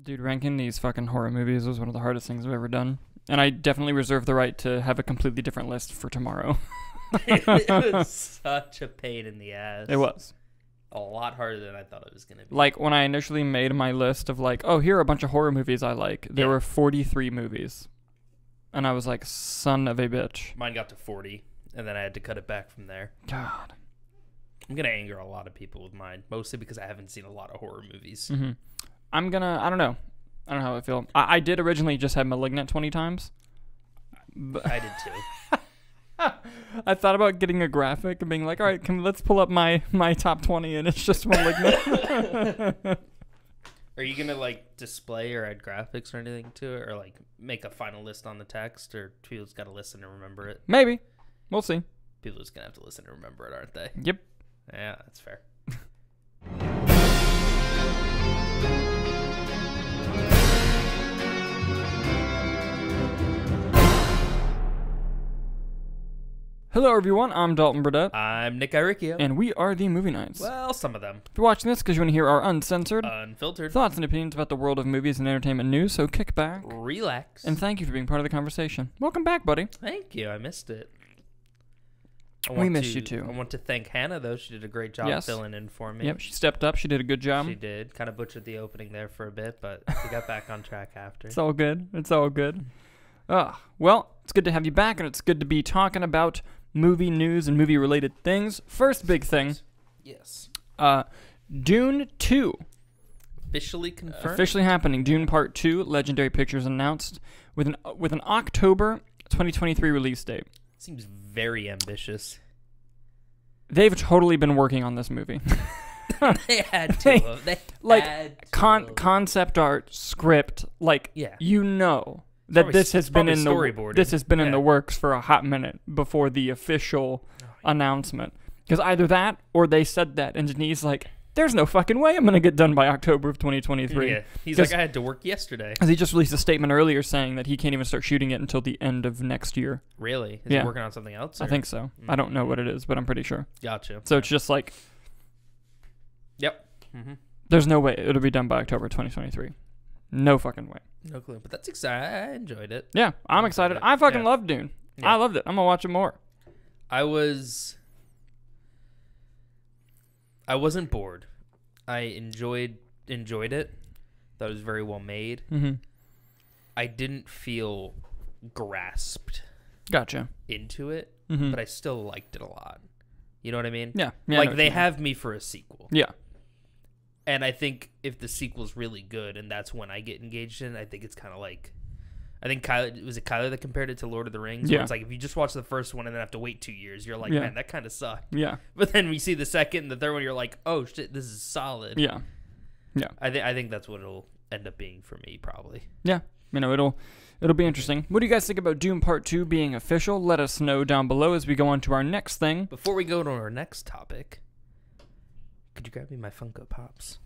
Dude, ranking these fucking horror movies was one of the hardest things I've ever done. And I definitely reserve the right to have a completely different list for tomorrow. It was such a pain in the ass. It was. A lot harder than I thought it was going to be. Like, when I initially made my list of like, oh, here are a bunch of horror movies I like, there were 43 movies. And I was like, son of a bitch. Mine got to 40, and then I had to cut it back from there. God. I'm going to anger a lot of people with mine, mostly because I haven't seen a lot of horror movies. Mm-hmm. I don't know. I don't know how I feel. I did originally just have Malignant 20 times. But I did too. I thought about getting a graphic and being like, all right, let's pull up my top 20, and it's just Malignant. Are you going to, like, display or add graphics or anything to it? Or, like, make a final list on the text? Or people's got to listen to remember it? Maybe. We'll see. People just going to have to listen to remember it, aren't they? Yep. Yeah, that's fair. Hello, everyone. I'm Dalton Burdett. I'm Nick Iricchio. And we are the Movie Knights. Well, some of them. If you're watching this because you want to hear our uncensored, unfiltered thoughts and opinions about the world of movies and entertainment news, so kick back. Relax. And thank you for being part of the conversation. Welcome back, buddy. Thank you. I missed it. We missed you, too. I want to thank Hannah, though. She did a great job filling in for me. Yep, she stepped up. She did a good job. She did. Kind of butchered the opening there for a bit, but we got back on track after. It's all good. It's all good. Well, it's good to have you back, and it's good to be talking about movie news and movie-related things. First big thing. Yes. Dune 2. Officially confirmed? Officially happening. Dune Part 2, Legendary Pictures announced with an October 2023 release date. Seems very ambitious. They've totally been working on this movie. They had to. Concept art, script, yeah. That this has been in the works for a hot minute before the official announcement. Because either that or they said that, and Denis like, there's no fucking way I'm going to get done by October of 2023. Yeah, he's like, I had to work yesterday. Because he just released a statement earlier saying that he can't even start shooting it until the end of next year. Really? Is he working on something else? Or? I think so. I don't know what it is, but I'm pretty sure. Gotcha. So it's just like... Yep. Mm-hmm. There's no way it'll be done by October 2023. No fucking way. No clue. But that's exciting. I enjoyed it. Yeah, I'm excited. I fucking loved Dune. Yeah. I loved it. I'm going to watch it more. I wasn't bored. I enjoyed it. Thought it was very well made. Mm-hmm. I didn't feel grasped into it, but I still liked it a lot. You know what I mean? Yeah. Like, they have me for a sequel. Yeah. And I think if the sequel's really good and that's when I get engaged in it, I think it's kind of like... I think Kyler that compared it to Lord of the Rings? Yeah. Where it's like, if you just watch the first one and then have to wait 2 years, you're like, man, that kind of sucked. Yeah. But then we see the second and the third one, you're like, oh, shit, this is solid. Yeah. Yeah. I think that's what it'll end up being for me, probably. Yeah. It'll be interesting. What do you guys think about Dune Part 2 being official? Let us know down below as we go on to our next thing. Before we go to our next topic, could you grab me my Funko Pops?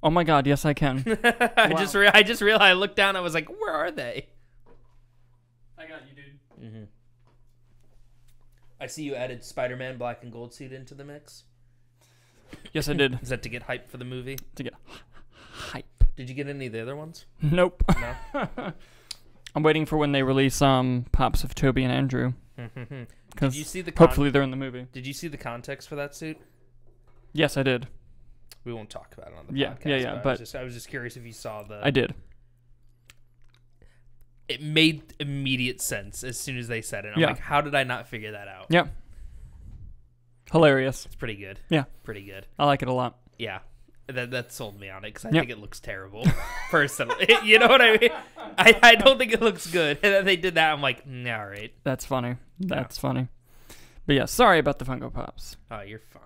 Oh my God, yes I can. I just realized, I looked down, I was like, where are they? I got you, dude. Mm-hmm. I see you added Spider-Man Black and Gold suit into the mix. Yes, I did. Is that to get hype for the movie? To get hype. Did you get any of the other ones? Nope. No? I'm waiting for when they release pops of Toby and Andrew. Did you see the hopefully they're in the movie. Did you see the context for that suit? Yes, I did. We won't talk about it on the podcast. Yeah. But I was just curious if you saw the... I did. It made immediate sense as soon as they said it. I'm like, how did I not figure that out? Yeah. Hilarious. It's pretty good. Yeah. Pretty good. I like it a lot. Yeah. That sold me on it because I think it looks terrible, personally. You know what I mean? I don't think it looks good. And then they did that. I'm like, all right. That's funny. That's funny. But yeah, sorry about the Funko Pops. Oh, you're fine.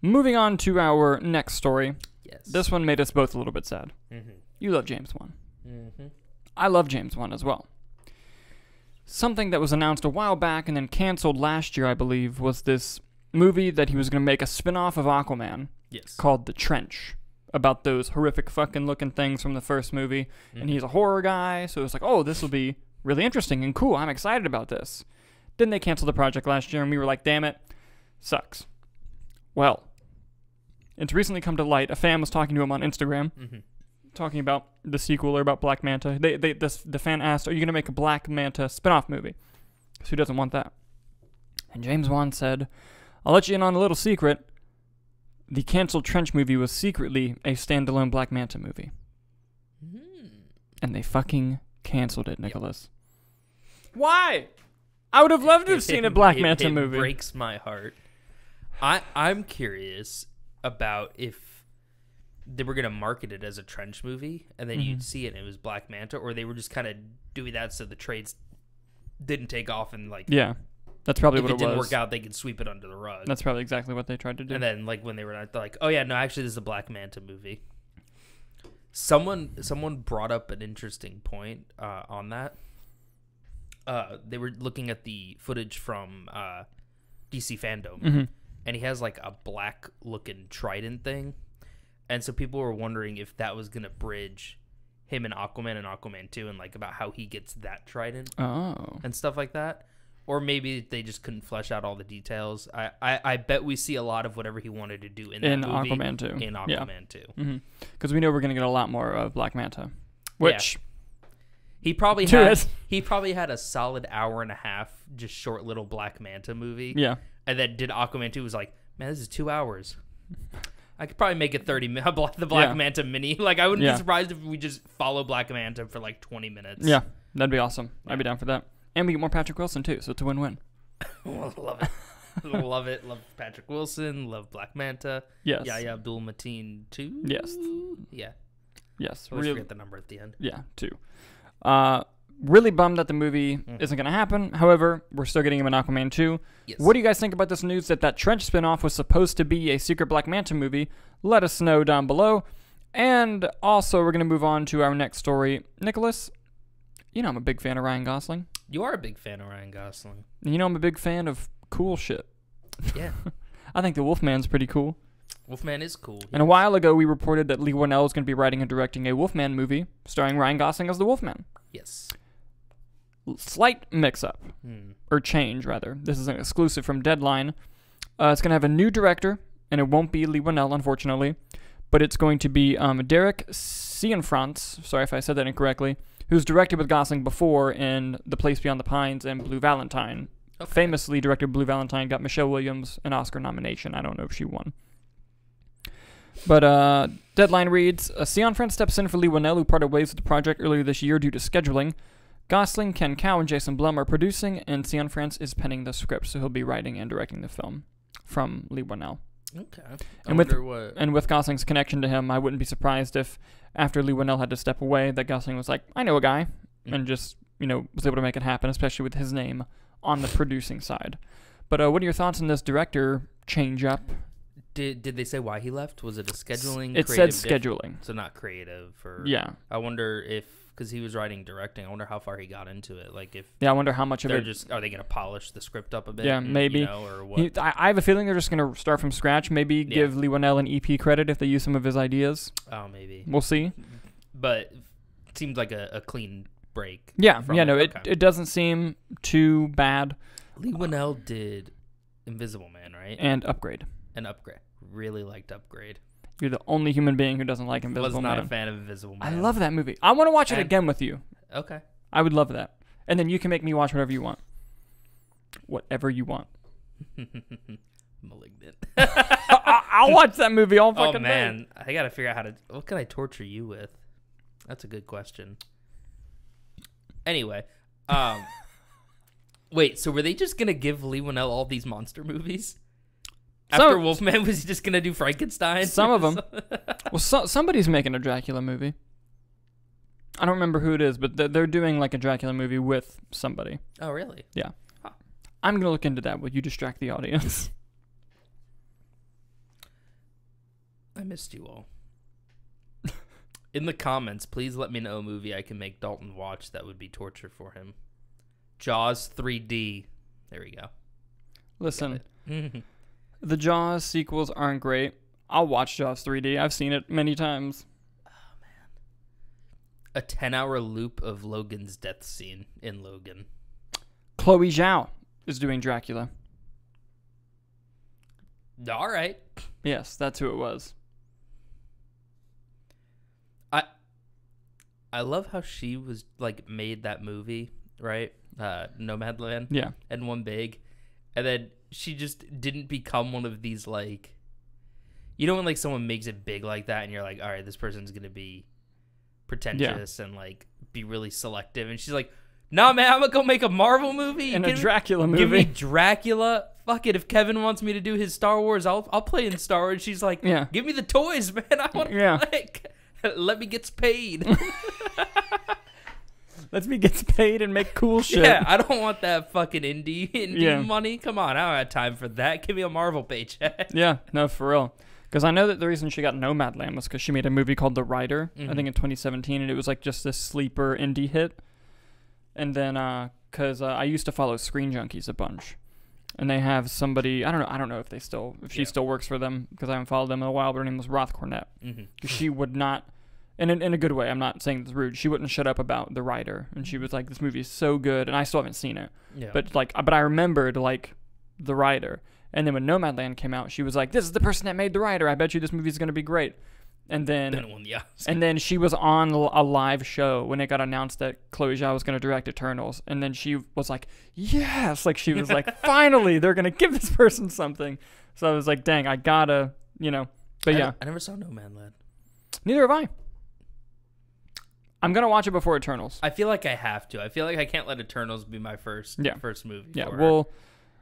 Moving on to our next story. Yes. This one made us both a little bit sad. Mm-hmm. You love James Wan. Mm-hmm. I love James Wan as well. Something that was announced a while back and then canceled last year, I believe, was this movie that he was going to make a spin-off of Aquaman. Yes. Called The Trench. About those horrific fucking looking things from the first movie. Mm-hmm. And he's a horror guy, so it's like, oh, this will be really interesting and cool. I'm excited about this. Then they canceled the project last year, and we were like, damn it. Sucks. Well, it's recently come to light. A fan was talking to him on Instagram. Mm-hmm. talking about the sequel or about Black Manta. The fan asked, "Are you gonna make a Black Manta spinoff movie?" So who doesn't want that? And James Wan said, "I'll let you in on a little secret. The canceled Trench movie was secretly a standalone Black Manta movie." And they fucking canceled it, Nicholas. Yep. Why? I would have loved to have seen a Black Manta movie. It breaks my heart. I'm curious about if they were going to market it as a Trench movie, and then you'd see it and it was Black Manta, or they were just kind of doing that so the trades didn't take off and like... Yeah, that's probably what it was. If it didn't work out, they could sweep it under the rug. That's probably exactly what they tried to do. And then like when they were not, they're like, oh yeah, no, actually this is a Black Manta movie. Someone brought up an interesting point on that. They were looking at the footage from DC Fandom, and he has like a black looking trident thing, and so people were wondering if that was gonna bridge him and Aquaman 2, and like about how he gets that trident and stuff like that. Or maybe they just couldn't flesh out all the details. I bet we see a lot of whatever he wanted to do in that movie. Aquaman 2. In Aquaman 2. Because we know we're going to get a lot more of Black Manta. Which... Yeah. He probably had a solid hour and a half, just short little Black Manta movie. Yeah. And then did Aquaman 2, was like, man, this is 2 hours. I could probably make it 30 minutes. The Black Manta mini. Like, I wouldn't be surprised if we just follow Black Manta for like 20 minutes. Yeah, that'd be awesome. Yeah. I'd be down for that. And we get more Patrick Wilson, too, so it's a win-win. Love it. Love it. Love Patrick Wilson. Love Black Manta. Yes. Yahya Abdul-Mateen, 2. Yes. Yeah. Yes. I always forget the number at the end. Yeah, 2. Really bummed that the movie isn't going to happen. However, we're still getting him in Aquaman 2. Yes. What do you guys think about this news that Trench spinoff was supposed to be a secret Black Manta movie? Let us know down below. And also, we're going to move on to our next story. Nicholas, you know I'm a big fan of Ryan Gosling. You are a big fan of Ryan Gosling. And you know I'm a big fan of cool shit. Yeah. I think the Wolfman's pretty cool. Wolfman is cool. And a while ago, we reported that Leigh Whannell is going to be writing and directing a Wolfman movie starring Ryan Gosling as the Wolfman. Yes. Slight mix-up. Or change, rather. This is an exclusive from Deadline. It's going to have a new director, and it won't be Leigh Whannell, unfortunately. But it's going to be Derek Cianfrance, sorry if I said that incorrectly, who's directed with Gosling before in The Place Beyond the Pines and Blue Valentine. Okay. Famously directed Blue Valentine, got Michelle Williams an Oscar nomination. I don't know if she won. But Deadline reads, Cianfrance steps in for Leigh Whannell, who parted ways with the project earlier this year due to scheduling. Gosling, Ken Cow, and Jason Blum are producing, and Cianfrance is penning the script, so he'll be writing and directing the film from Leigh Whannell. Okay. And with Gosling's connection to him, I wouldn't be surprised if after Leigh Whannell had to step away, that Gosling was like, I know a guy, and just, was able to make it happen, especially with his name on the producing side. But what are your thoughts on this director change-up? Did they say why he left? Was it a scheduling? It said scheduling. So not creative. Yeah. I wonder if, because he was writing directing, I wonder how far he got into it. Like if I wonder how much of it. Are they going to polish the script up a bit? Yeah, maybe. Or what? I have a feeling they're just going to start from scratch. Maybe give Leigh Whannell an EP credit if they use some of his ideas. Oh, maybe. We'll see. But it seems like a clean break. Yeah, it doesn't seem too bad. Leigh Whannell did Invisible Man, right? And Upgrade. Really liked Upgrade. You're the only human being who doesn't like Invisible Man. Was not a fan of Invisible Man. I love that movie. I want to watch it again with you. Okay. I would love that. And then you can make me watch whatever you want. Whatever you want. Malignant. I'll watch that movie all fucking day. Oh, man. I got to figure out what can I torture you with? That's a good question. Anyway. Wait, so were they just going to give Leigh Whannell all these monster movies? After Wolfman, was he just going to do Frankenstein? Some of them. Well, somebody's making a Dracula movie. I don't remember who it is, but they're doing like a Dracula movie with somebody. Oh, really? Yeah. Huh. I'm going to look into that. Will you distract the audience? I missed you all. In the comments, please let me know a movie I can make Dalton watch that would be torture for him. Jaws 3D. There we go. Listen. The Jaws sequels aren't great. I'll watch Jaws 3D. I've seen it many times. Oh, man. A 10-hour loop of Logan's death scene in Logan. Chloe Zhao is doing Dracula. All right. Yes, that's who it was. I love how she was like made that movie, right? Nomadland. Yeah. And One Big. And then she just didn't become one of these like, you know, when like someone makes it big like that and you're like, all right, this person's going to be pretentious and like be really selective. And she's like, nah, man, I'm going to go make a Marvel movie. And a Dracula movie. Give me Dracula. Fuck it. If Kevin wants me to do his Star Wars, I'll play in Star Wars. She's like, give me the toys, man. I want to like, let me get paid. Let me get paid and make cool shit. Yeah, I don't want that fucking indie money. Come on, I don't have time for that. Give me a Marvel paycheck. Yeah, no, for real. Because I know that the reason she got Nomadland was because she made a movie called The Rider, I think in 2017, and it was like just this sleeper indie hit. And then, because I used to follow Screen Junkies a bunch, and they have somebody, I don't know if she still works for them, because I haven't followed them in a while, but her name was Roth Cornett. Because she would not, and in a good way, I'm not saying it's rude, she wouldn't shut up about The Rider, and she was like, this movie is so good, and I still haven't seen it, but I remembered like The Rider, and then when Nomadland came out, she was like, this is the person that made The Rider, I bet you this movie is going to be great. And then she was on a live show when it got announced that Chloe Zhao was going to direct Eternals, and then she was like, yes, like she was like, finally they're going to give this person something. So I was like, dang, I gotta, but yeah, I never saw Nomadland. Neither have I. I'm gonna watch it before Eternals. I feel like I have to. I feel like I can't let Eternals be my first movie. Yeah,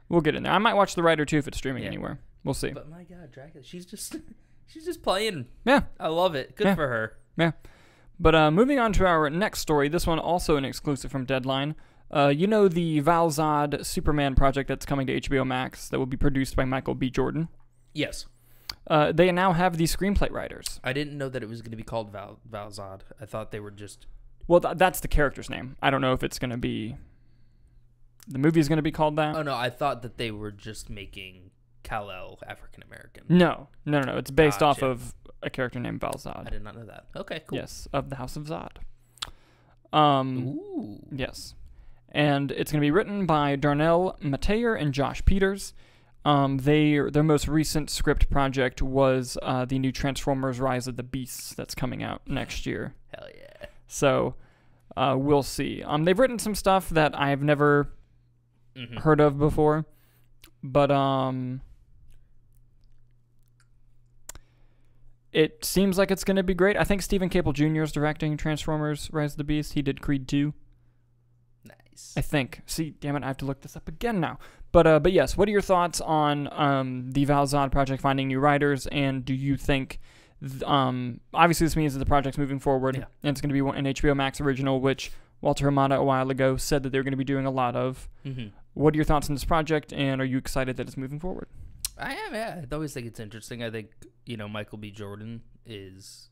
we'll get in there. I might watch The Rider too if it's streaming anywhere. We'll see. But my God, Dracula, she's just playing. Yeah, I love it. Good for her. Yeah. But moving on to our next story, this one also an exclusive from Deadline. The Val-Zod Superman project that's coming to HBO Max that will be produced by Michael B. Jordan. Yes. They now have the screenplay writers. I didn't know that it was going to be called Val-Zod. I thought they were just... Well, that's the character's name. I don't know if it's going to be... The movie's going to be called that. Oh, no. I thought that they were just making Kal-El African-American. No. It's based off of a character named Val-Zod. I did not know that. Okay, cool. Yes, of the House of Zod. Ooh. Yes. And it's going to be written by Darnell, Metayer, and Josh Peters. Their most recent script project was the new Transformers Rise of the Beasts that's coming out next year. Hell yeah. So we'll see. They've written some stuff that I've never heard of before, but it seems like it's going to be great. I think Stephen Caple Jr. is directing Transformers Rise of the Beast. He did Creed 2. Nice. I think. See, damn it, I have to look this up again now. But yes, what are your thoughts on the Val-Zod project finding new writers, and do you think, obviously this means that the project's moving forward, and it's going to be an HBO Max original, which Walter Hamada a while ago said that they're going to be doing a lot of. What are your thoughts on this project, and are you excited that it's moving forward? I am, yeah. I always think it's interesting. I think, Michael B. Jordan is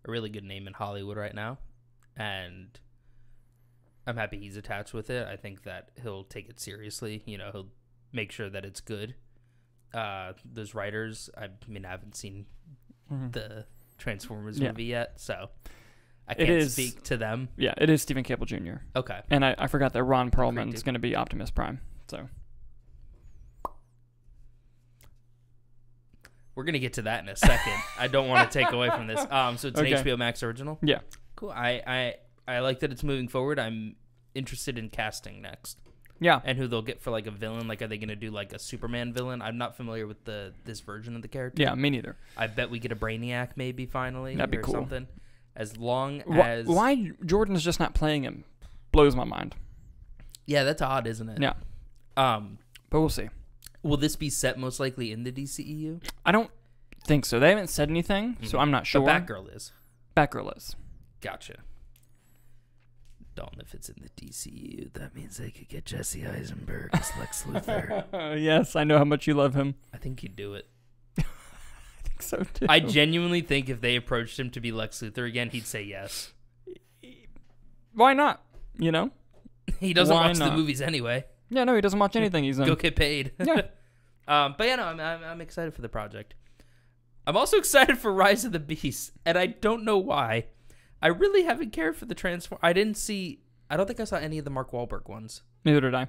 a really good name in Hollywood right now, and I'm happy he's attached with it. I think that he'll take it seriously. He'll make sure that it's good. Those writers, I haven't seen the Transformers movie yet, so I can't speak to them. Yeah, it is Stephen Caple Jr. Okay. And I forgot that Ron Perlman is going to be Optimus Prime. So we're going to get to that in a second. I don't want to take away from this. So it's an HBO Max original? Yeah. Cool. I like that it's moving forward. I'm interested in casting next. Yeah. And who they'll get for like a villain. Like, are they going to do like a Superman villain? I'm not familiar with this version of the character. Yeah, me neither. I bet we get a Brainiac maybe finally. That'd be or cool. Something. As long as... Why Jordan's just not playing him blows my mind. Yeah, that's odd, isn't it? Yeah. But we'll see. Will this be set most likely in the DCEU? I don't think so. They haven't said anything, so I'm not sure. But Batgirl is. Batgirl is. Gotcha. If it's in the DCU, that means they could get Jesse Eisenberg as Lex Luthor. Yes, I know how much you love him. I think he'd do it. I think so too. I genuinely think if they approached him to be Lex Luthor again, he'd say yes. Why not? He doesn't watch the movies anyway. Yeah, no, he doesn't watch anything he's in. Go get paid. Yeah. But yeah, no, I'm excited for the project. I'm also excited for Rise of the Beast, and I don't know why. I really haven't cared for the Transform. I don't think I saw any of the Mark Wahlberg ones. Neither did I.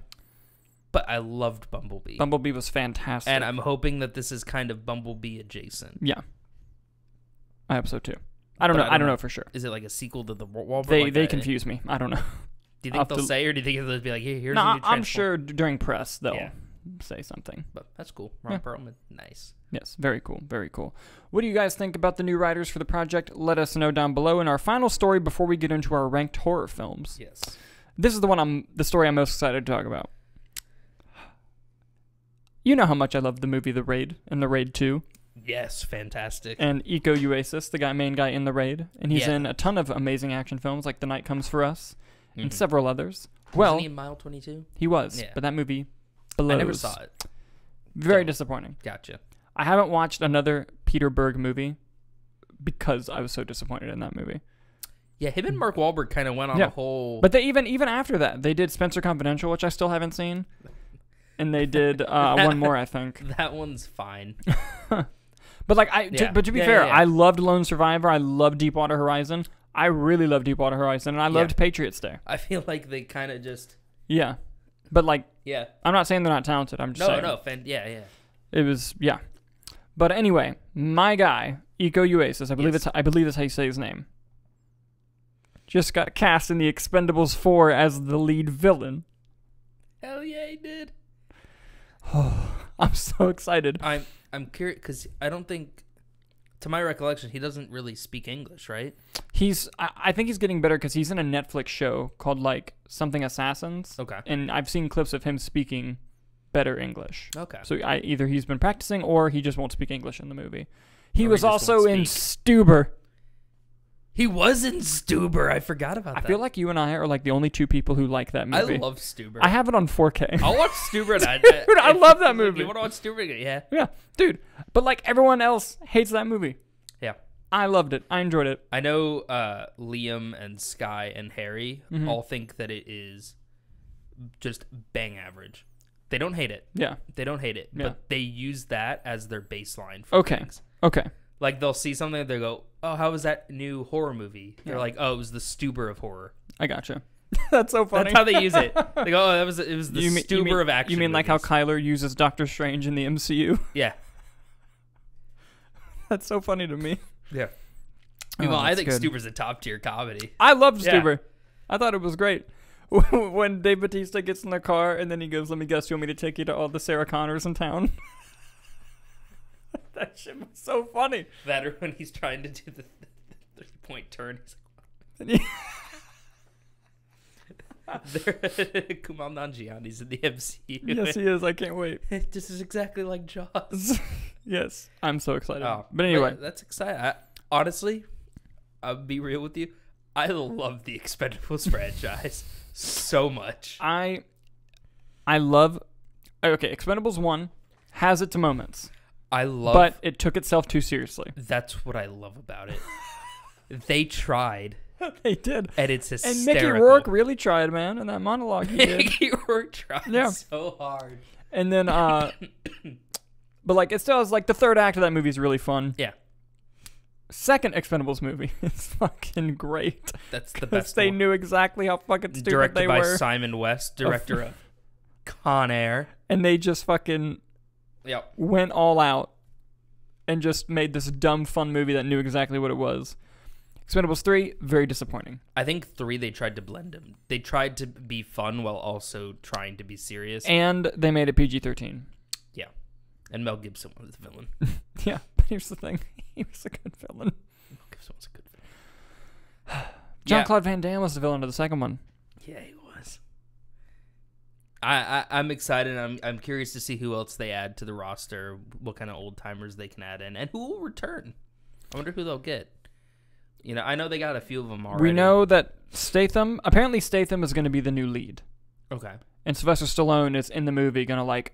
But I loved Bumblebee. Bumblebee was fantastic. And I'm hoping that this is kind of Bumblebee adjacent. Yeah. I hope so too. I don't know for sure. Is it like a sequel to the Wahlberg? They confuse me. I don't know. Do you think they'll say, or do you think they'll be like, here's no, a new I'm sure during press they'll say something. But that's cool. Ron Perlman, nice. Yes, very cool, very cool. What do you guys think about the new writers for the project? Let us know down below. And our final story before we get into our ranked horror films. Yes. This is the story I'm most excited to talk about. You know how much I love the movie The Raid and The Raid 2. Yes, fantastic. And Uwais, the main guy in The Raid. And he's in a ton of amazing action films like The Night Comes For Us and several others. Wasn't he in Mile 22? He was, but that movie blows. I never saw it. Very disappointing. Gotcha. I haven't watched another Peter Berg movie because I was so disappointed in that movie. Yeah, him and Mark Wahlberg kind of went on a whole... But they even after that, they did Spencer Confidential, which I still haven't seen. And they did one more, I think. That one's fine. But to be fair, I loved Lone Survivor. I loved Deepwater Horizon. I really loved Deepwater Horizon, and I loved Patriots Day. I feel like they kind of just... Yeah. But I'm not saying they're not talented. I'm just saying. Yeah. It was, But anyway, my guy, Uwais, I believe that's how you say his name, just got cast in the Expendables 4 as the lead villain. Hell yeah, he did. I'm so excited. I'm curious because I don't think, to my recollection, he doesn't really speak English, right? I think he's getting better because he's in a Netflix show called something Assassins. Okay. And I've seen clips of him speaking better English. Okay. So either he's been practicing or he just won't speak English in the movie. He was also in Stuber. He was in Stuber. I forgot about that. I feel like you and I are the only two people who like that movie. I love Stuber. I have it on 4K. I'll watch Stuber. Dude, I love that movie. You want to watch Stuber? Yeah. Yeah, dude. But everyone else hates that movie. Yeah. I loved it. I enjoyed it. I know Liam and Sky and Harry all think that it is just bang average. They don't hate it. Yeah. They don't hate it. Yeah. But they use that as their baseline for things. Okay. They'll see something and they go, oh, how was that new horror movie? They're like, oh, it was the Stuber of horror. I gotcha. That's so funny. That's how they use it. They go, oh, it was the Stuber of action. You mean movies. like how Kyler uses Doctor Strange in the MCU? Yeah. That's so funny to me. Yeah. Meanwhile, I think Stuber's a top tier comedy. I loved Stuber. I thought it was great. When Dave Bautista gets in the car and then he goes, let me guess, you want me to take you to all the Sarah Connors in town? That shit was so funny. That or when he's trying to do the 3-point turn. He's like, Kumail Nanjiani's in the MCU. Yes, he is. I can't wait. This is exactly like Jaws. Yes, I'm so excited. Oh, but anyway. That's exciting. Honestly, I'll be real with you. I love the Expendables franchise so much. I love... Okay, Expendables 1 has its moments. But it took itself too seriously. That's what I love about it. They tried. They did. And it's hysterical. And Mickey Rourke really tried, man, in that monologue he did. Mickey Rourke tried so hard. And then, but it still is the third act of that movie is really fun. Yeah. Second Expendables movie is fucking great. That's the best they knew exactly how fucking stupid they were. Directed by Simon West, director of Con Air. And they just fucking went all out and just made this dumb, fun movie that knew exactly what it was. Expendables 3, very disappointing. I think 3, they tried to blend them. They tried to be fun while also trying to be serious. And they made it PG-13. Yeah. And Mel Gibson was the villain. Yeah, but here's the thing. He was a good villain. Mel Gibson was a good villain. Jean-Claude Van Damme was the villain of the second one. Yeah, he was. I'm excited. I'm curious to see who else they add to the roster, what kind of old-timers they can add in, and who will return. I wonder who they'll get. I know they got a few of them already. We know that apparently Statham is going to be the new lead. Okay. And Sylvester Stallone is in the movie going to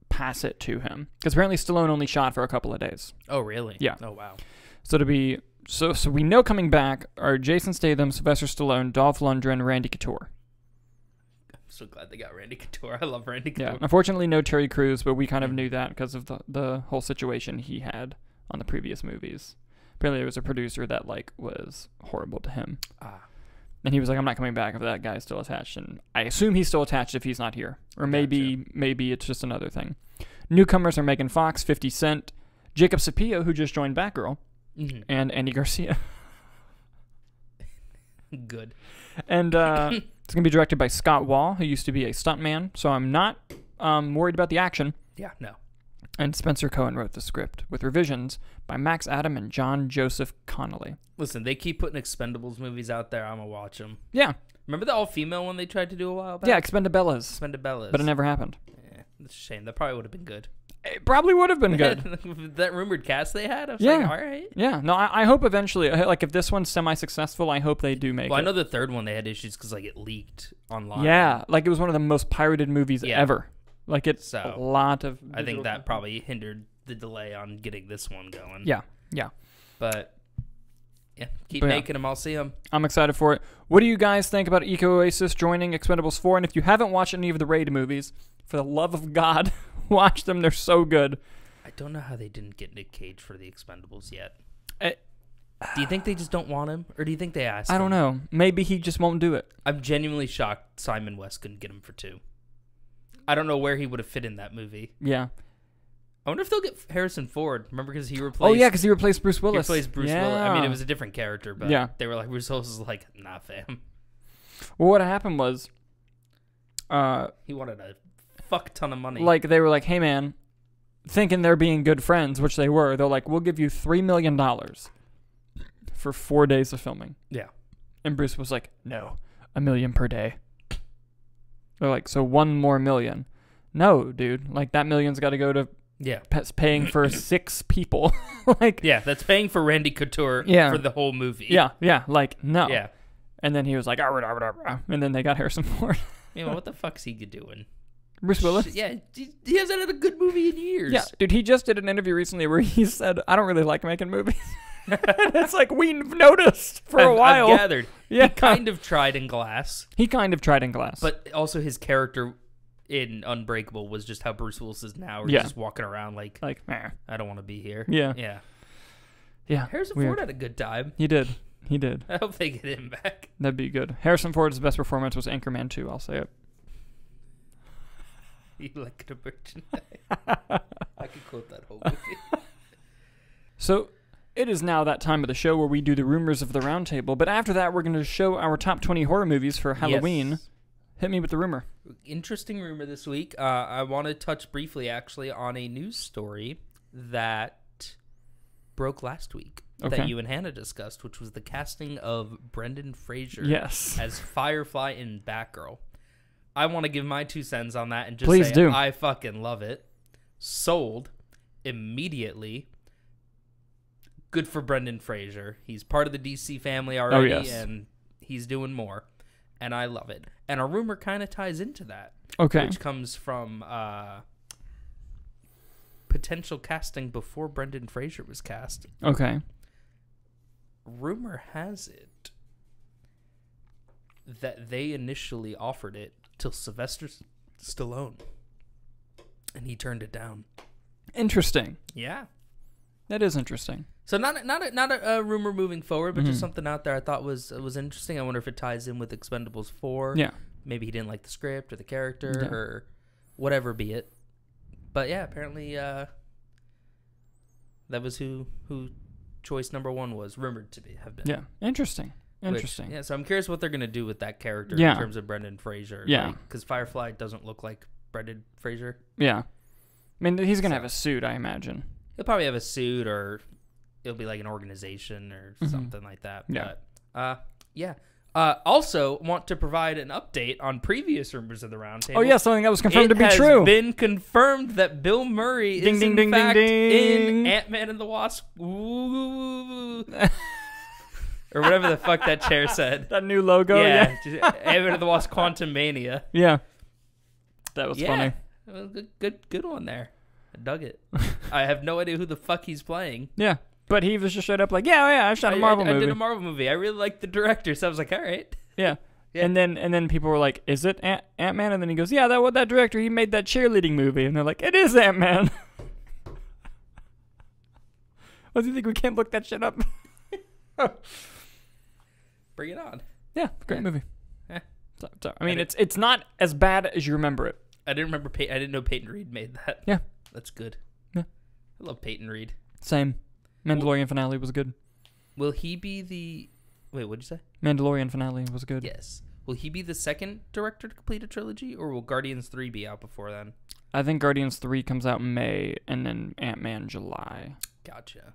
pass it to him. Because apparently Stallone only shot for a couple of days. Oh, really? Yeah. Oh, wow. So so we know coming back are Jason Statham, Sylvester Stallone, Dolph Lundgren, Randy Couture. I'm so glad they got Randy Couture. I love Randy Couture. Yeah. Unfortunately, no Terry Crews, but we kind of knew that because of the whole situation he had on the previous movies. Apparently, there was a producer that was horrible to him. And he was like, I'm not coming back if that guy's still attached. And I assume he's still attached if he's not here. Or maybe it's just another thing. Newcomers are Megan Fox, 50 Cent, Jacob Sapio, who just joined Batgirl, and Andy Garcia. Good. And it's going to be directed by Scott Wall, who used to be a stuntman, so I'm not worried about the action. Yeah, no. And Spencer Cohen wrote the script, with revisions by Max Adam and John Joseph Connolly. Listen, they keep putting Expendables movies out there. I'm going to watch them. Yeah. Remember the all-female one they tried to do a while back? Yeah, Expendables. But it never happened. Yeah, that's a shame. That probably would have been good. It probably would have been good. That rumored cast they had, I was like, all right. Yeah, no, I hope eventually, like, if this one's semi-successul, I hope they do make it. Well, I know the third one they had issues because, like, it leaked online. Yeah, like, it was one of the most pirated movies ever. Like, it's a lot of... I think that probably hindered the delay on getting this one going. Yeah. But, yeah, keep making them. I'll see them. I'm excited for it. What do you guys think about Eco Oasis joining Expendables 4? And if you haven't watched any of the Raid movies, for the love of God... watch them. They're so good. I don't know how they didn't get Nick Cage for the Expendables yet. Do you think they just don't want him? Or do you think they asked him? I don't know. Maybe he just won't do it. I'm genuinely shocked Simon West couldn't get him for 2. I don't know where he would have fit in that movie. Yeah. I wonder if they'll get Harrison Ford. Remember because he replaced... Oh, yeah, because he replaced Bruce Willis. He replaced Bruce Willis. I mean, it was a different character, but they were like, Bruce Willis was like, nah, fam. Well, what happened was... he wanted a fuck ton of money. Like, they were like, hey, man, thinking they're being good friends, which they were. They're like, we'll give you $3 million for 4 days of filming. Yeah. And Bruce was like, no, $1 million per day. They're like, so $1 more million. No, dude. Like, that million's got to go to paying for 6 people. Like, yeah, that's paying for Randy Couture for the whole movie. Yeah. Like, no. Yeah. And then he was like, and then they got Harrison Ford. Yeah, what the fuck's he doing? Bruce Willis? Yeah, he hasn't had a good movie in years. Yeah, dude, he just did an interview recently where he said, I don't really like making movies. It's like, we've noticed for a while. I've gathered. Yeah. He kind of tried in Glass. But also his character in Unbreakable was just how Bruce Willis is now. Where he's just walking around like meh. I don't want to be here. Yeah. Harrison Ford had a good time. He did. I hope they get him back. That'd be good. Harrison Ford's best performance was Anchorman 2, I'll say it. You like a merchandise. I could quote that whole movie. So, it is now that time of the show where we do the rumors of the roundtable. But after that, we're going to show our top 20 horror movies for Halloween. Yes. Hit me with the rumor. Interesting rumor this week. I want to touch briefly, actually, on a news story that broke last week that you and Hannah discussed, which was the casting of Brendan Fraser as Firefly in Batgirl. I want to give my 2 cents on that and just say I fucking love it. Sold immediately. Good for Brendan Fraser. He's part of the DC family already, and he's doing more. And I love it. And a rumor kind of ties into that. Which comes from potential casting before Brendan Fraser was cast. Rumor has it that they initially offered it to Sylvester Stallone, and he turned it down. Interesting. Yeah, that is interesting. So not a rumor moving forward, but just something out there I thought was interesting. I wonder if it ties in with Expendables 4. Yeah, maybe he didn't like the script or the character or whatever be it. But yeah, apparently that was who choice number 1 was rumored to have been. Yeah, interesting. So I'm curious what they're going to do with that character in terms of Brendan Fraser. Yeah. Because Firefly doesn't look like Brendan Fraser. Yeah. I mean, he's going to have a suit, I imagine. He'll probably have a suit, or it'll be like an organization or something like that. Yeah. But, also want to provide an update on previous rumors of the roundtable. Oh, yeah, something that was confirmed to be true. It has been confirmed that Bill Murray is in fact in Ant-Man and the Wasp. Ooh. Or whatever the fuck that chair said. That new logo? Yeah. Ant-Man and the Wasp Quantum Mania. Yeah. That was funny. Good one there. I dug it. I have no idea who the fuck he's playing. Yeah. But he was just straight up like, I shot a Marvel movie. I did a Marvel movie. I really liked the director, so I was like, all right. Yeah. And then people were like, is it Ant-Man? And then he goes, yeah, that director, he made that cheerleading movie. And they're like, it is Ant-Man. What do you think? We can't look that shit up? Bring it on. Yeah, great movie. Yeah. So, I mean, it's not as bad as you remember it. I didn't know Peyton Reed made that. Yeah. That's good. Yeah. I love Peyton Reed. Same. Mandalorian finale was good. Will he be the... Wait, what'd you say? Mandalorian finale was good. Yes. Will he be the second director to complete a trilogy, or will Guardians 3 be out before then? I think Guardians 3 comes out in May, and then Ant-Man July. Gotcha.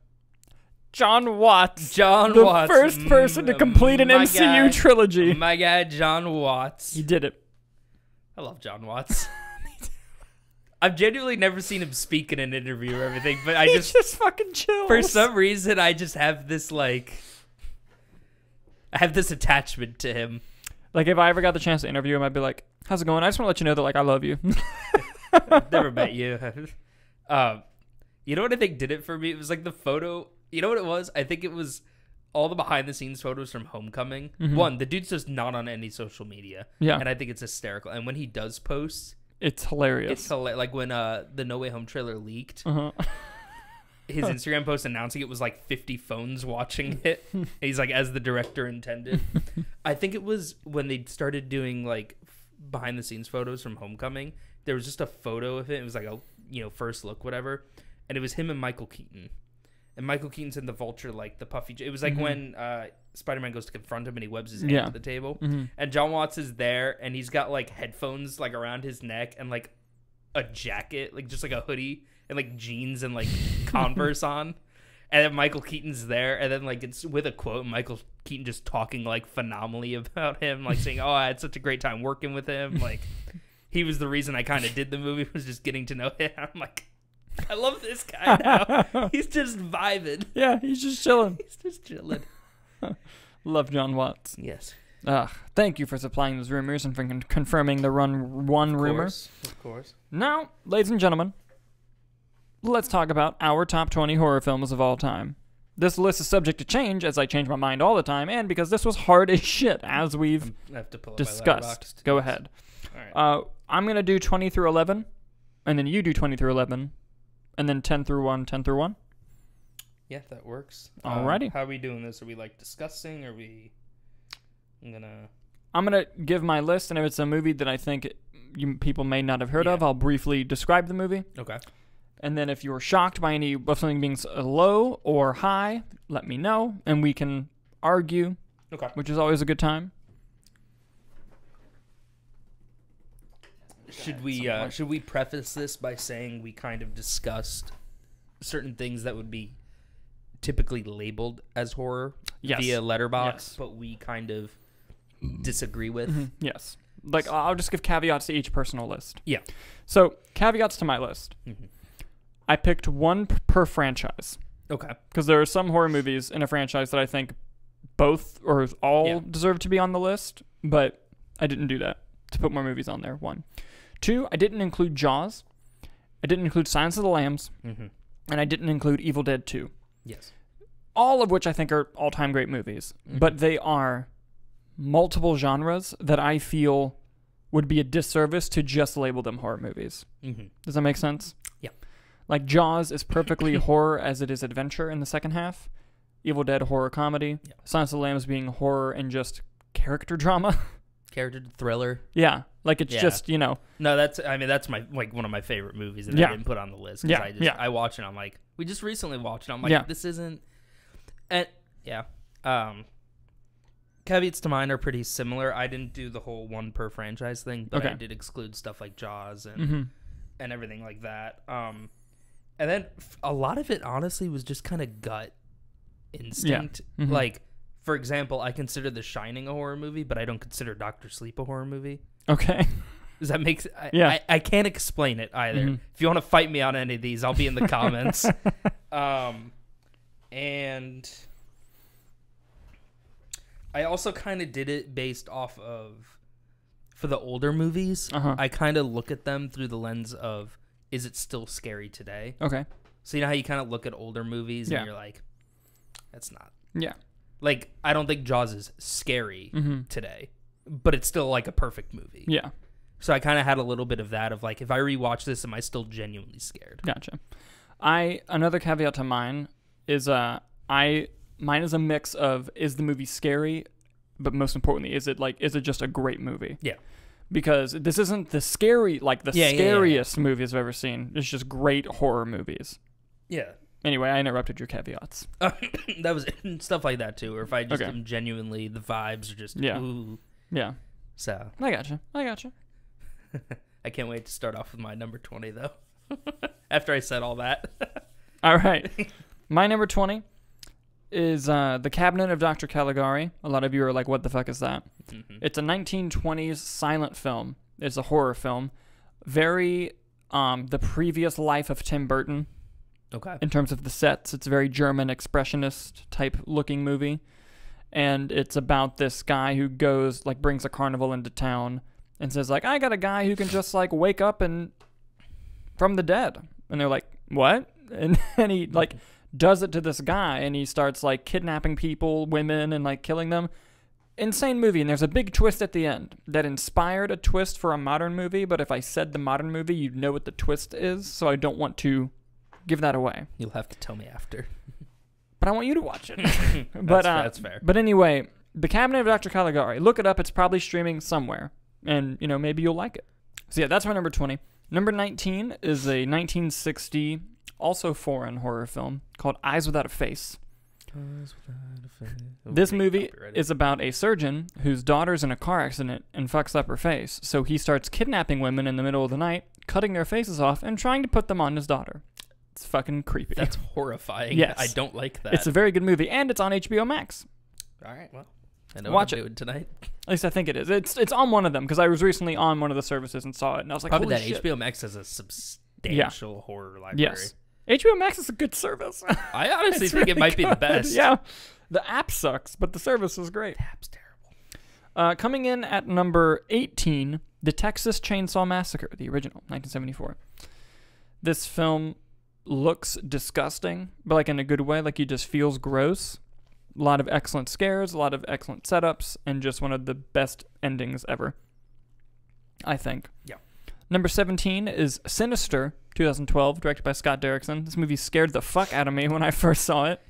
John Watts. The first person to complete an MCU trilogy. My guy, John Watts. He did it. I love John Watts. I've genuinely never seen him speak in an interview or everything, but I just fucking chills. For some reason, I just have this, I have this attachment to him. Like, if I ever got the chance to interview him, I'd be like, how's it going? I just want to let you know that, I love you. I've never met you. You know what I think did it for me? It was the photo. You know what it was? I think it was all the behind-the-scenes photos from Homecoming. Mm-hmm. One, the dude's just not on any social media. Yeah. And I think it's hysterical. And when he does post... It's hilarious. It's like when the No Way Home trailer leaked. Uh-huh. His Instagram post announcing it was 50 phones watching it. And he's as the director intended. I think it was when they started doing behind the scenes photos from Homecoming. There was just a photo of it. It was a first look, whatever. And it was him and Michael Keaton. And Michael Keaton's in the Vulture, the puffy. It was when Spider-Man goes to confront him and he webs his hand to the table. Mm-hmm. And John Watts is there and he's got headphones around his neck and a jacket, just a hoodie and jeans and Converse on. And then Michael Keaton's there and then it's with a quote, Michael Keaton just talking phenomenally about him, saying, "Oh, I had such a great time working with him. He was the reason I kind of did the movie, was just getting to know him." I'm I love this guy now. He's just vibing. Yeah, he's just chilling. He's just chilling. Love John Watts. Yes. Thank you for supplying those rumors and for confirming the Run 1 rumor. Of course. Now, ladies and gentlemen, let's talk about our top 20 horror films of all time. This list is subject to change, as I change my mind all the time, and because this was hard as shit, as we've discussed. Go ahead. All right. I'm going to do 20 through 11, and then you do 20 through 11, and then 10 through 1, 10 through 1. Yeah, that works. Alrighty. How are we doing this? Are we discussing? Are we... I'm gonna give my list, and if it's a movie that I think people may not have heard of, I'll briefly describe the movie. Okay. And then if you're shocked by any of something being low or high, let me know, and we can argue. Okay. Which is always a good time. Should we preface this by saying we kind of discussed certain things that would be typically labeled as horror via Letterboxd, but we kind of disagree with? Mm-hmm. Yes. I'll just give caveats to each personal list. Yeah. So, caveats to my list. Mm-hmm. I picked one per franchise. Okay. Because there are some horror movies in a franchise that I think both or all deserve to be on the list, but I didn't do that to put more movies on there. 1. 2, I didn't include Jaws. I didn't include Silence of the Lambs. Mm-hmm. And I didn't include Evil Dead 2. Yes. All of which I think are all-time great movies. Mm-hmm. But they are multiple genres that I feel would be a disservice to just label them horror movies. Mm-hmm. Does that make sense? Yeah. Jaws is perfectly horror as it is adventure in the second half. Evil Dead, horror comedy. Yeah. Silence of the Lambs being horror and just character drama. Character thriller. Yeah. It's just, No, that's my one of my favorite movies that I didn't put on the list. I watch it, I'm we just recently watched it. I'm this isn't... And, caveats to mine are pretty similar. I didn't do the whole one per franchise thing, but I did exclude stuff like Jaws and everything like that. And then a lot of it, honestly, was just kind of gut instinct. Yeah. Mm-hmm. For example, I consider The Shining a horror movie, but I don't consider Dr. Sleep a horror movie. Okay. Does that make sense? I can't explain it either. Mm-hmm. If you want to fight me on any of these, I'll be in the comments. And I also kind of did it based off of, for the older movies, I kind of look at them through the lens of, is it still scary today? Okay. So you know how you kind of look at older movies and you're that's not. Yeah. I don't think Jaws is scary today, but it's still a perfect movie. Yeah. So I kind of had a little bit of that of if I rewatch this, am I still genuinely scared? Gotcha. Another caveat to mine is mine is a mix of, is the movie scary, but most importantly, is it just a great movie? Yeah. Because this isn't the scary, scariest movies I've ever seen. It's just great horror movies. Yeah. Anyway, I interrupted your caveats. That was stuff like that too, or if I just am genuinely, the vibes are just ooh. Yeah. So I gotcha. I can't wait to start off with my number 20 though. After I said all that. All right. My number 20 is The Cabinet of Dr. Caligari. A lot of you are like, what the fuck is that? Mm-hmm. It's a 1920s silent film. It's a horror film. Very the previous life of Tim Burton. Okay. In terms of the sets, it's a very German expressionist type looking movie. And it's about this guy who goes, like, brings a carnival into town and says, like, I got a guy who can just, like, wake up and from the dead. And they're like, what? And then he, like, does it to this guy, and he starts, like, kidnapping people, women, and, like, killing them. Insane movie, and there's a big twist at the end that inspired a twist for a modern movie, but if I said the modern movie, you'd know what the twist is, so I don't want to give that away. You'll have to tell me after. But I want you to watch it. That's fair. But anyway, The Cabinet of Dr. Caligari. Look it up. It's probably streaming somewhere. And, you know, maybe you'll like it. So, yeah, that's my number 20. Number 19 is a 1960, also foreign horror film called Eyes Without a Face. This movie is about a surgeon whose daughter's in a car accident and fucks up her face. So he starts kidnapping women in the middle of the night, cutting their faces off, and trying to put them on his daughter. It's fucking creepy. That's horrifying. Yes. I don't like that. It's a very good movie, and it's on HBO Max. All right, well, I know Watch what I'm doing tonight. At least I think it is. It's on one of them, because I was recently on one of the services and saw it, and I was like, probably holy that shit. HBO Max has a substantial horror library. Yes. HBO Max is a good service. I honestly think it might be the best. Yeah. The app sucks, but the service is great. The app's terrible. Coming in at number 18, The Texas Chainsaw Massacre, the original, 1974. This film looks disgusting, but like in a good way, like it just feels gross. A lot of excellent scares, a lot of excellent setups, and just one of the best endings ever, I think. Yeah. Number 17 is Sinister, 2012, directed by Scott Derrickson. This movie scared the fuck out of me when I first saw it.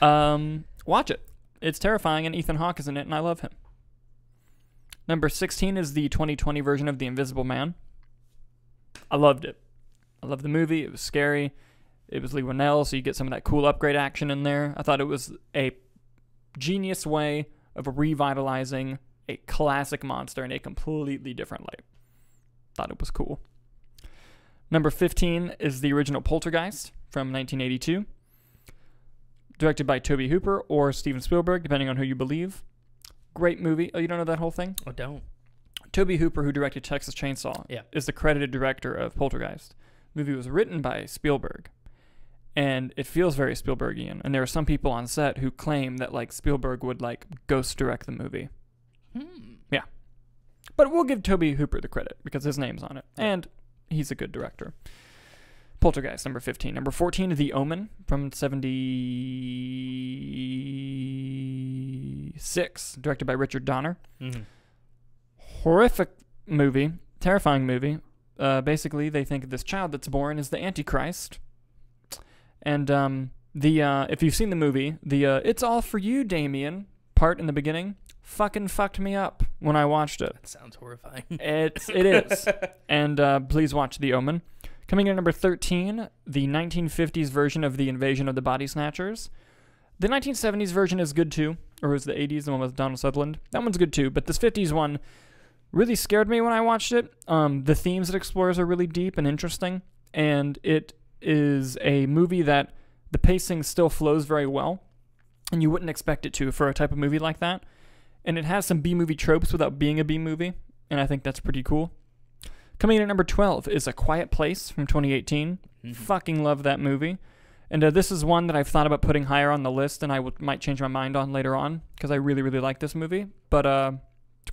Watch it. It's terrifying, and Ethan Hawke is in it, and I love him. Number 16 is the 2020 version of The Invisible Man. I loved it. I loved the movie. It was scary. It was Lee Winnell, so you get some of that cool upgrade action in there. I thought it was a genius way of revitalizing a classic monster in a completely different light. Thought it was cool. Number 15 is the original Poltergeist from 1982. Directed by Tobe Hooper or Steven Spielberg, depending on who you believe. Great movie. Oh, you don't know that whole thing? I don't. Tobe Hooper, who directed Texas Chainsaw, is the credited director of Poltergeist. The movie was written by Spielberg, and it feels very Spielbergian. And there are some people on set who claim that like Spielberg would like ghost direct the movie. Yeah. But we'll give Tobe Hooper the credit because his name's on it, and he's a good director. Poltergeist, number 15. Number 14, The Omen from 76, directed by Richard Donner. Mm-hmm. Horrific movie, terrifying movie. Basically, they think this child that's born is the Antichrist. And if you've seen the movie, the "It's all for you, Damien" part in the beginning fucking fucked me up when I watched it. That sounds horrifying. It is. And please watch The Omen. Coming in at number 13, the 1950s version of The Invasion of the Body Snatchers. The 1970s version is good too, or was the 80s, the one with Donald Sutherland. That one's good too, but this 50s one really scared me when I watched it. The themes it explores are really deep and interesting, and it is a movie that the pacing still flows very well, and you wouldn't expect it to for a type of movie like that. And it has some B-movie tropes without being a B-movie, and I think that's pretty cool. Coming in at number 12 is A Quiet Place from 2018. Mm-hmm. Fucking love that movie. And this is one that I've thought about putting higher on the list, and I might change my mind on later on, because I really, really like this movie. But A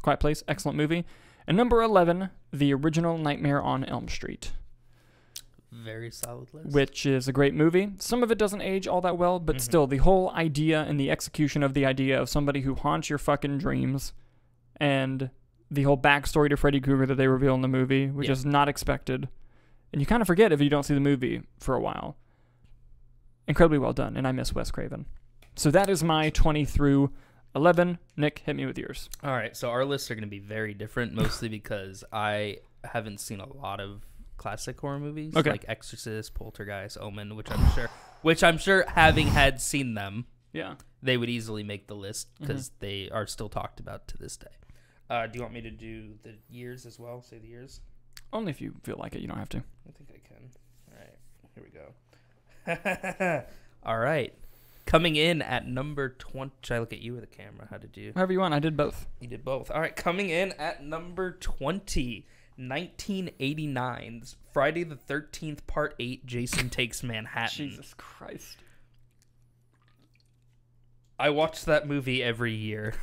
Quiet Place, excellent movie. And number 11, the original Nightmare on Elm Street. Very solid list. Which is a great movie. Some of it doesn't age all that well, but still, the whole idea and the execution of the idea of somebody who haunts your fucking dreams, and the whole backstory to Freddy Krueger that they reveal in the movie, which is not expected. And you kind of forget if you don't see the movie for a while. Incredibly well done, and I miss Wes Craven. So that is my 20 through 11. Nick, hit me with yours. All right, so our lists are going to be very different, mostly because I haven't seen a lot of classic horror movies, like Exorcist, Poltergeist, Omen, which I'm sure which I'm sure, having had seen them, yeah, they would easily make the list because they are still talked about to this day. Do you want me to do the years as well? Say the years? Only if you feel like it. You don't have to. I think I can. All right. Here we go. All right. Coming in at number 20. Should I look at you or the camera? How did you? However you want. I did both. You did both. All right. Coming in at number 20. 1989's Friday the 13th Part 8, Jason Takes Manhattan. Jesus Christ. I watch that movie every year.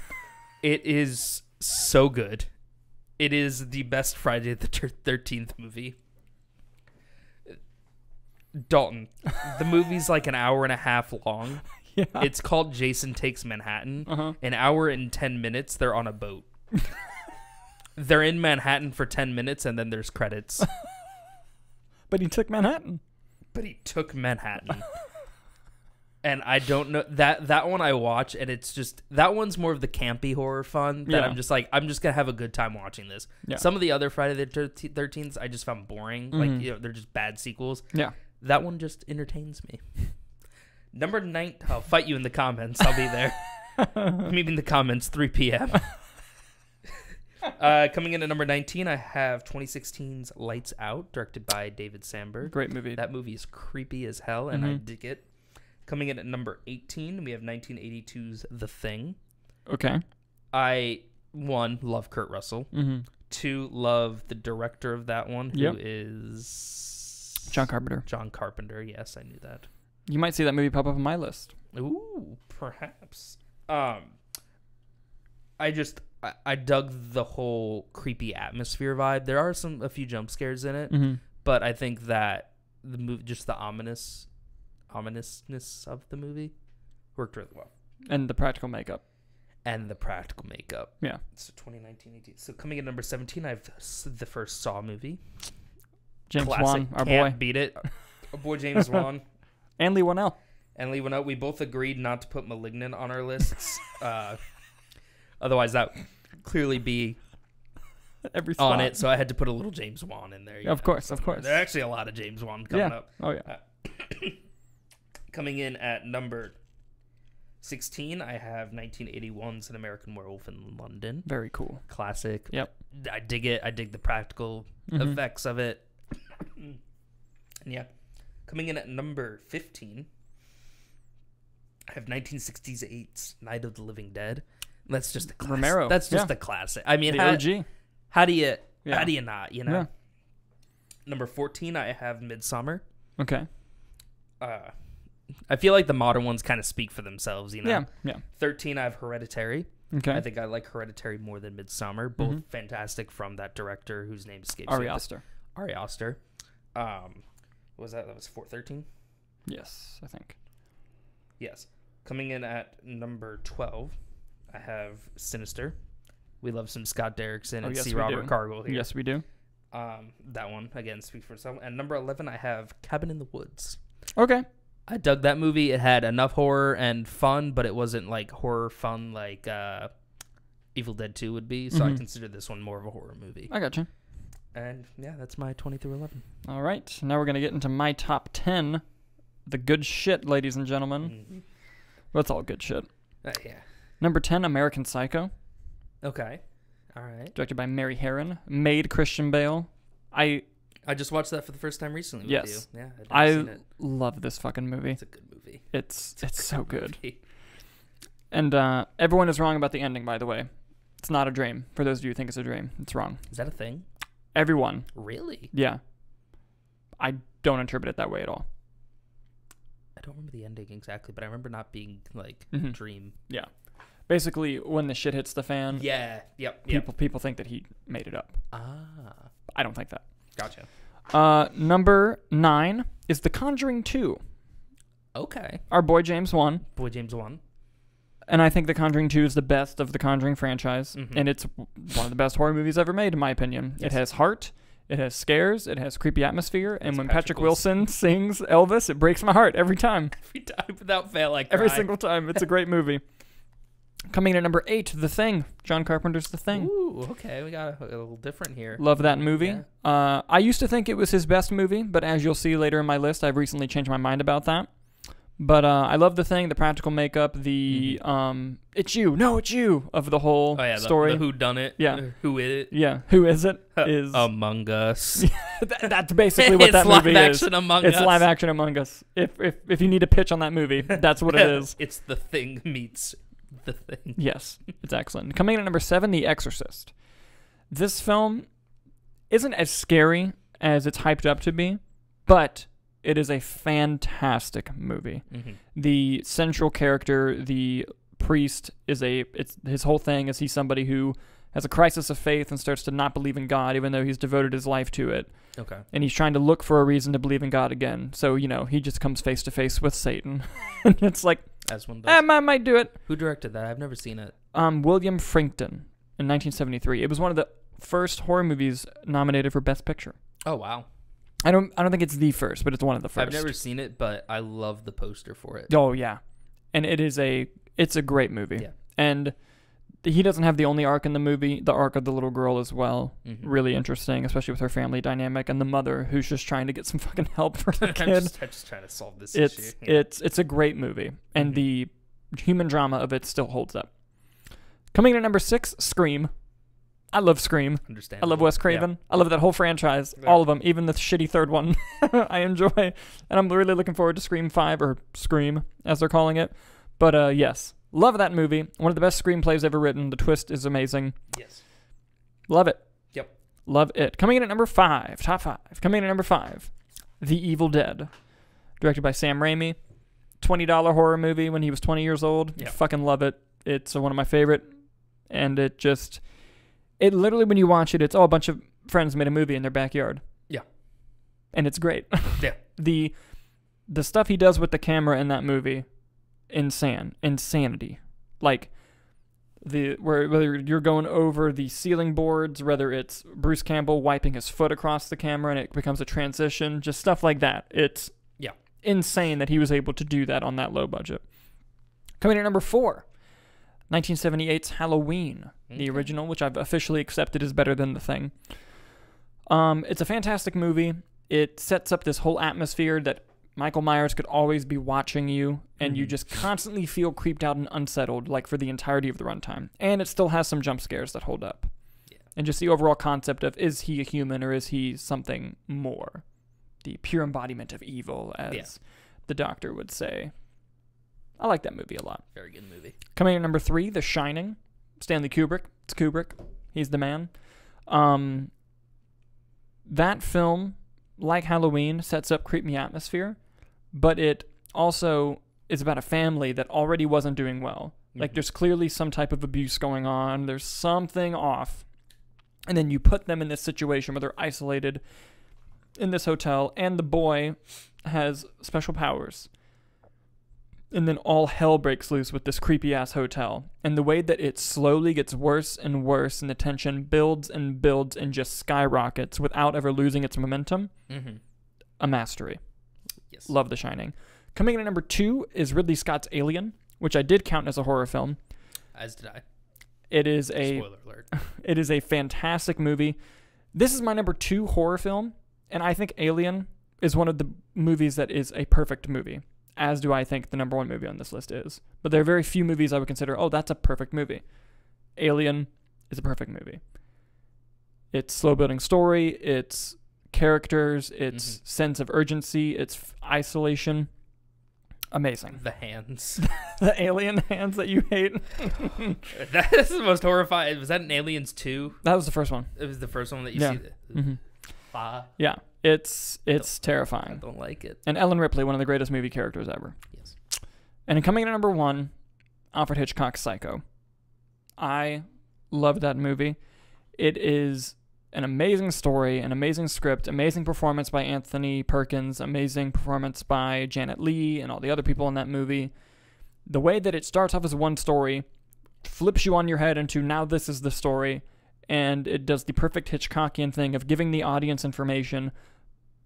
It is so good. It is the best Friday the 13th movie. Dalton, the movie's like an hour and a half long. Yeah. It's called Jason Takes Manhattan. An hour and 10 minutes, they're on a boat. They're in Manhattan for 10 minutes, and then there's credits. But he took Manhattan. And I don't know that one I watch, and it's just that one's more of the campy horror fun that I'm just gonna have a good time watching this. Yeah. Some of the other Friday the 13th I just found boring, like they're just bad sequels. Yeah, that one just entertains me. Number 9, I'll fight you in the comments. I'll be there. Meet me in the comments 3 p.m. Coming in at number 19, I have 2016's Lights Out, directed by David Sandberg. Great movie. That movie is creepy as hell, and I dig it. Coming in at number 18, we have 1982's The Thing. Okay. I, 1, love Kurt Russell. 2, love the director of that one, who is... John Carpenter. John Carpenter, yes, I knew that. You might see that movie pop up on my list. Ooh, perhaps. I dug the whole creepy atmosphere vibe. There are a few jump scares in it, but I think that the movie, just the ominousness of the movie, worked really well. And the practical makeup. Yeah. So 2019, 18. So coming in number 17, I have the first Saw movie. James Classic. Wan, our Can't boy. beat it. Our boy James Wan. And Lee Whannell. We both agreed not to put Malignant on our lists. Otherwise, that would clearly be every spot on it. So I had to put a little James Wan in there. Of course. There are actually a lot of James Wan coming up. Oh, yeah. Coming in at number 16, I have 1981's An American Werewolf in London. Very cool. Classic. Yep. I dig it. I dig the practical effects of it. And yeah. Coming in at number 15, I have 1968's Night of the Living Dead. That's just a classic. Romero. That's just a classic. I mean, the OG. How do you not, you know? Yeah. Number 14, I have Midsommar. Okay. I feel like the modern ones kind of speak for themselves, you know? Yeah. 13, I have Hereditary. Okay. I think I like Hereditary more than Midsommar. Both fantastic from that director whose name escapes me. Ari Aster. What was that? That was 13? Yes, I think. Yes. Coming in at number 12, I have Sinister. We love some Scott Derrickson and C. Robert Cargill here. Yes, we do. That one, again, speaks for itself. And number 11, I have Cabin in the Woods. Okay. I dug that movie. It had enough horror and fun, but it wasn't like horror fun like Evil Dead 2 would be. So I consider this one more of a horror movie. I gotcha. And yeah, that's my 20 through 11. All right. Now we're going to get into my top 10. The good shit, ladies and gentlemen. Well, it's all good shit. Yeah. Number 10, American Psycho. Okay. All right. Directed by Mary Herron. Made Christian Bale. I just watched that for the first time recently with yes. you. Yeah, I love this fucking movie. It's a good movie. It's so good. And everyone is wrong about the ending, by the way. It's not a dream. For those of you who think it's a dream, it's wrong. Is that a thing? Everyone. Really? Yeah. I don't interpret it that way at all. I don't remember the ending exactly, but I remember not being like dream. Yeah. Basically, when the shit hits the fan. Yeah. Yep. People think that he made it up. I don't think that. Gotcha. Number 9 is The Conjuring 2. Okay. Our boy James Wan. And I think The Conjuring 2 is the best of the Conjuring franchise. And it's one of the best horror movies ever made, in my opinion. Yes. It has heart. It has scares. It has creepy atmosphere. And when Patrick Wilson sings Elvis, it breaks my heart every time. Every time without fail, every single time. It's a great movie. Coming in at number 8, The Thing. John Carpenter's The Thing. Ooh, okay. We got a little different here. Love that movie. Yeah. I used to think it was his best movie, but as you'll see later in my list, I've recently changed my mind about that. But I love the thing, the practical makeup, the it's you, no, it's you of the whole story. The who done it. Yeah. Who is it? Yeah. Who is it? Is Among Us. That's basically what that movie is. It's live action Among Us. If you need a pitch on that movie, that's what it is. It's The Thing meets The Thing. Yes, it's excellent. Coming in at number 7, The Exorcist. This film isn't as scary as it's hyped up to be, but it is a fantastic movie. Mm-hmm. The central character, the priest, his whole thing is he's somebody who has a crisis of faith and starts to not believe in God, even though he's devoted his life to it. Okay. And he's trying to look for a reason to believe in God again. So, he just comes face to face with Satan. And it's like, as one does. I might do it. Who directed that? I've never seen it. William Frickton in 1973. It was one of the first horror movies nominated for Best Picture. Oh, wow. I don't think it's the first, but it's one of the first. I've never seen it, but I love the poster for it. Oh yeah, and it's a great movie. Yeah. And he doesn't have the only arc in the movie, the arc of the little girl as well. Mm-hmm. Really interesting, especially with her family dynamic and the mother who's just trying to get some fucking help for the kid. I'm just trying to solve this issue. It's a great movie, and the human drama of it still holds up. Coming in at number 6, Scream. I love Scream. I love Wes Craven. Yeah. I love that whole franchise. Yeah. All of them, even the shitty third one. I enjoy. And I'm really looking forward to Scream 5, or Scream, as they're calling it. But yes, love that movie. One of the best screenplays ever written. The twist is amazing. Yes. Love it. Yep. Love it. Coming in at number 5, top 5. Coming in at number 5, The Evil Dead. Directed by Sam Raimi. $20 horror movie when he was 20 years old. Yep. Fucking love it. It's one of my favorite. And it literally, when you watch it, it's a bunch of friends made a movie in their backyard. Yeah. And it's great. Yeah. The stuff he does with the camera in that movie, insanity. Like, whether you're going over the ceiling boards, whether it's Bruce Campbell wiping his foot across the camera and it becomes a transition, just stuff like that. It's insane that he was able to do that on that low budget. Coming in at number 4. 1978's Halloween, the original, which I've officially accepted is better than The Thing. It's a fantastic movie. It sets up this whole atmosphere that Michael Myers could always be watching you, and you just constantly feel creeped out and unsettled, like for the entirety of the runtime. And it still has some jump scares that hold up. Yeah. And just the overall concept of, is he a human or is he something more? The pure embodiment of evil, as the doctor would say. I like that movie a lot. Very good movie. Coming in at number 3, The Shining. Stanley Kubrick. It's Kubrick. He's the man. That film, like Halloween, sets up creepy atmosphere, but it also is about a family that already wasn't doing well. Mm-hmm. Like, there's clearly some type of abuse going on. There's something off. And then you put them in this situation where they're isolated in this hotel, and the boy has special powers. And then all hell breaks loose with this creepy-ass hotel. And the way that it slowly gets worse and worse, and the tension builds and builds and just skyrockets without ever losing its momentum. Mm-hmm. A mastery. Yes. Love The Shining. Coming in at number 2 is Ridley Scott's Alien, which I did count as a horror film. As did I. It is Spoiler alert. It is a fantastic movie. This is my number 2 horror film, and I think Alien is one of the movies that is a perfect movie. As do I think the number 1 movie on this list is. But there are very few movies I would consider, that's a perfect movie. Alien is a perfect movie. It's slow-building story, it's characters, it's sense of urgency, it's isolation. Amazing. The hands. The alien hands that you hate. That is the most horrifying. Was that in Aliens 2? That was the first one. It was the first one that you see? Mm-hmm. Yeah. It's terrifying. I don't like it. And Ellen Ripley, one of the greatest movie characters ever. Yes. And coming in at number 1, Alfred Hitchcock's Psycho. I love that movie. It is an amazing story, an amazing script, amazing performance by Anthony Perkins, amazing performance by Janet Leigh and all the other people in that movie. The way that it starts off as one story, flips you on your head into now this is the story, and it does the perfect Hitchcockian thing of giving the audience information,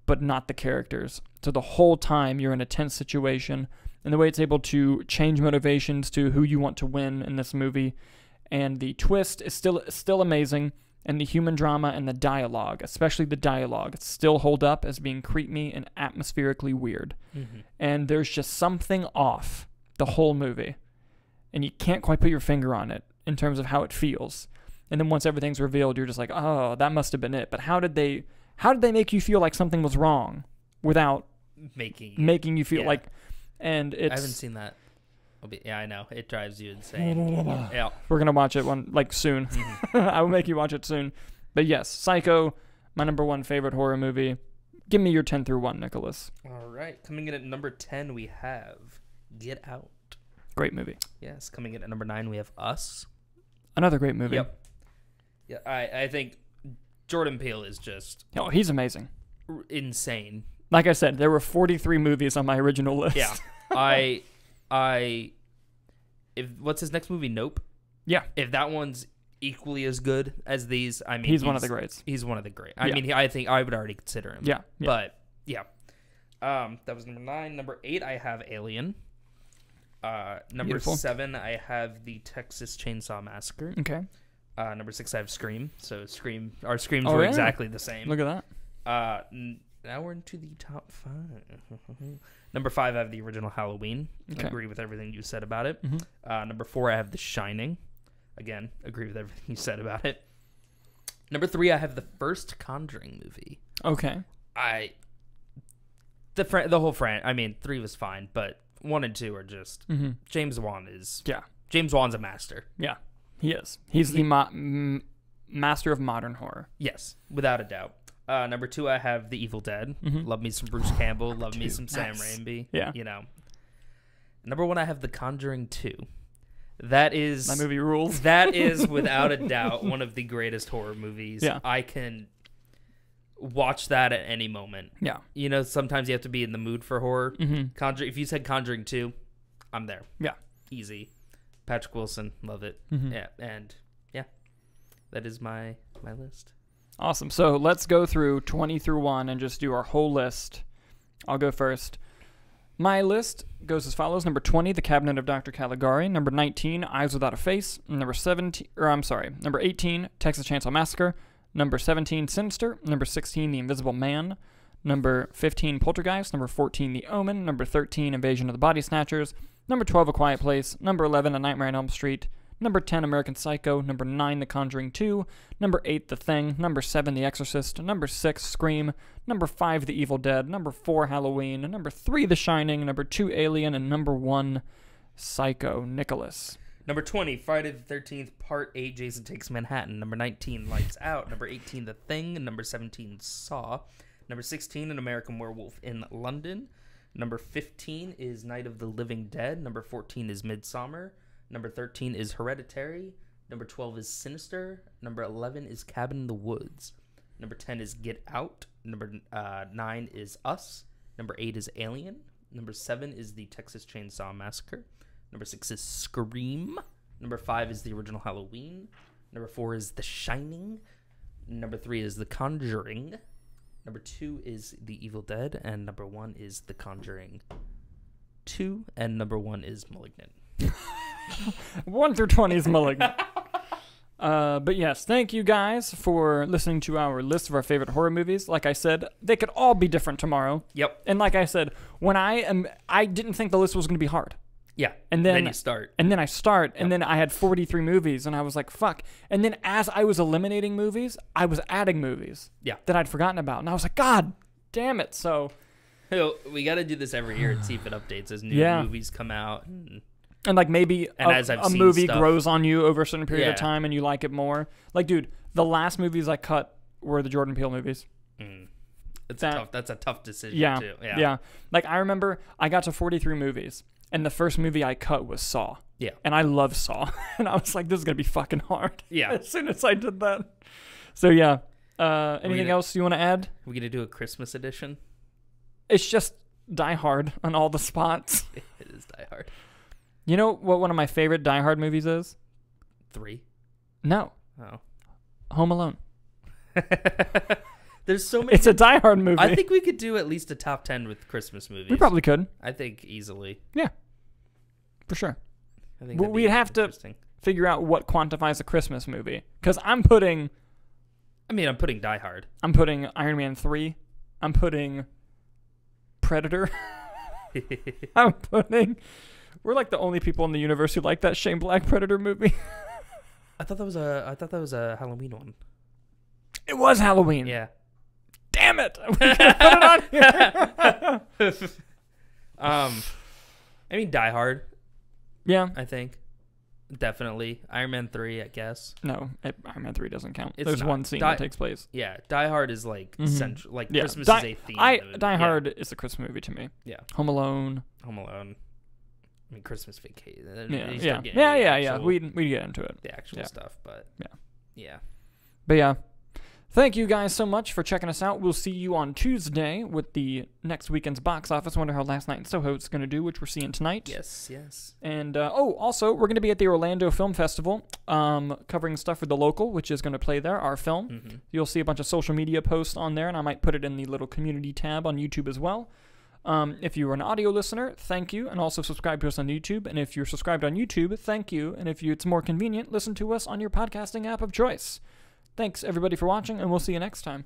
but not the characters. So the whole time you're in a tense situation, and the way it's able to change motivations to who you want to win in this movie, and the twist is still amazing. and the human drama and the dialogue, especially the dialogue, still hold up as being creepy and atmospherically weird. Mm-hmm. And there's just something off the whole movie, and you can't quite put your finger on it in terms of how it feels. And then once everything's revealed, you're just like, oh, that must have been it. But how did they make you feel like something was wrong without making you feel like? And it's, I haven't seen that. Yeah, I know. It drives you insane. Yeah. We're going to watch it soon. Mm-hmm. I will make you watch it soon. But yes, Psycho, my number 1 favorite horror movie. Give me your 10 through 1, Nicholas. All right. Coming in at number 10, we have Get Out. Great movie. Yes. Coming in at number 9, we have Us. Another great movie. Yep. Yeah, I think Jordan Peele is just... Oh, he's amazing. Insane. Like I said, there were 43 movies on my original list. Yeah. What's his next movie? Nope. Yeah. If that one's equally as good as these, I mean, he's one of the greats. He's one of the great. I mean, I think I would already consider him. Yeah. But yeah. That was number 9. Number 8, I have Alien. Number Beautiful. 7, I have the Texas Chainsaw Massacre. Okay. Number 6, I have Scream. So our Screams were exactly the same. Look at that. Now we're into the top 5. Number 5, I have the original Halloween. Okay. Agree with everything you said about it. Mm-hmm. Number 4, I have The Shining. Again, agree with everything you said about it. Number 3, I have the first Conjuring movie. Okay. The whole franchise. I mean, 3 was fine, but 1 and 2 are just James Wan is. Yeah. James Wan's a master. Yeah, he is. He's the master of modern horror. Yes, without a doubt. Number 2, I have The Evil Dead. Mm-hmm. Love me some Bruce Campbell. Love me some Sam Raimi. Yeah. You know. Number 1, I have The Conjuring 2. That movie rules. That is, without a doubt, one of the greatest horror movies. Yeah. I can watch that at any moment. Yeah. You know, sometimes you have to be in the mood for horror. Mm-hmm. If you said Conjuring 2, I'm there. Yeah. Easy. Patrick Wilson, love it. Mm-hmm. Yeah. And yeah, that is my list. Awesome. So let's go through 20 through 1 and just do our whole list. I'll go first. My list goes as follows. Number 20, The Cabinet of Dr. Caligari. Number 19, Eyes Without a Face. Number 18, Texas Chainsaw Massacre. Number 17, Sinister. Number 16, The Invisible Man. Number 15, Poltergeist. Number 14, The Omen. Number 13, Invasion of the Body Snatchers. Number 12, A Quiet Place. Number 11, A Nightmare on Elm Street. Number 10, American Psycho. Number 9, The Conjuring 2. Number 8, The Thing. Number 7, The Exorcist. Number 6, Scream. Number 5, The Evil Dead. Number 4, Halloween. Number 3, The Shining. Number 2, Alien. And number 1, Psycho. Nicholas. Number 20, Friday the 13th, Part 8, Jason Takes Manhattan. Number 19, Lights Out. Number 18, The Thing. Number 17, Saw. Number 16, An American Werewolf in London. Number 15 is Night of the Living Dead. Number 14 is Midsommar. Number 13 is Hereditary. Number 12 is Sinister. Number 11 is Cabin in the Woods. Number 10 is Get Out. Number 9 is Us. Number 8 is Alien. Number 7 is the Texas Chainsaw Massacre. Number 6 is Scream. Number 5 is the original Halloween. Number 4 is The Shining. Number 3 is The Conjuring. Number 2 is The Evil Dead. And number 1 is The Conjuring 2. And number 1 is Malignant. 1 through 20 is Malignant. But yes, thank you guys for listening to our list of our favorite horror movies. Like I said, they could all be different tomorrow. Yep. And like I said, I didn't think the list was going to be hard. Yeah. And then you start. And then I start. Yep. And then I had 43 movies and I was like, fuck. And then as I was eliminating movies, I was adding movies. Yeah. That I'd forgotten about. And I was like, God damn it. So we got to do this every year and see if it updates as new movies come out. And like maybe a movie grows on you over a certain period of time and you like it more. Like, dude, the last movies I cut were the Jordan Peele movies. That's a tough decision too. Yeah. Like I remember I got to 43 movies and the first movie I cut was Saw. Yeah. And I love Saw. And I was like, this is going to be fucking hard. Yeah. As soon as I did that. So yeah. Anything else you want to add? We're going to do a Christmas edition? It's just Die Hard on all the spots. It is Die Hard. You know what one of my favorite Die Hard movies is? 3? No. Oh. Home Alone. There's so many. It's a Die Hard movie. I think we could do at least a top 10 with Christmas movies. We probably could. I think easily. Yeah. For sure. I think we'd have to figure out what quantifies a Christmas movie. Because I'm putting I mean, I'm putting Die Hard. I'm putting Iron Man 3. I'm putting Predator. I'm putting... We're like the only people in the universe who like that Shane Black Predator movie. I thought that was a Halloween one. It was Halloween. Yeah. Damn it! We could have put it on here. I mean, Die Hard. Yeah. I think. Definitely. Iron Man 3, I guess. No, Iron Man 3 doesn't count. It's There's not. one scene that takes place. Yeah, Die Hard is like central. Like Yeah. Christmas is a theme. Die Hard is a Christmas movie to me. Yeah. Home Alone. I mean, Christmas Vacation. Yeah. We get into it. The actual stuff, but yeah. But yeah. Thank you guys so much for checking us out. We'll see you on Tuesday with the next weekend's box office. Wonder how Last Night in Soho is going to do, which we're seeing tonight. Yes. And, also, we're going to be at the Orlando Film Festival, covering stuff for The Local, which is going to play there, our film. Mm-hmm. You'll see a bunch of social media posts on there, and I might put it in the little community tab on YouTube as well. If you are an audio listener, thank you, and also subscribe to us on YouTube. And if you're subscribed on YouTube, thank you. And if it's more convenient, listen to us on your podcasting app of choice. Thanks, everybody, for watching, and we'll see you next time.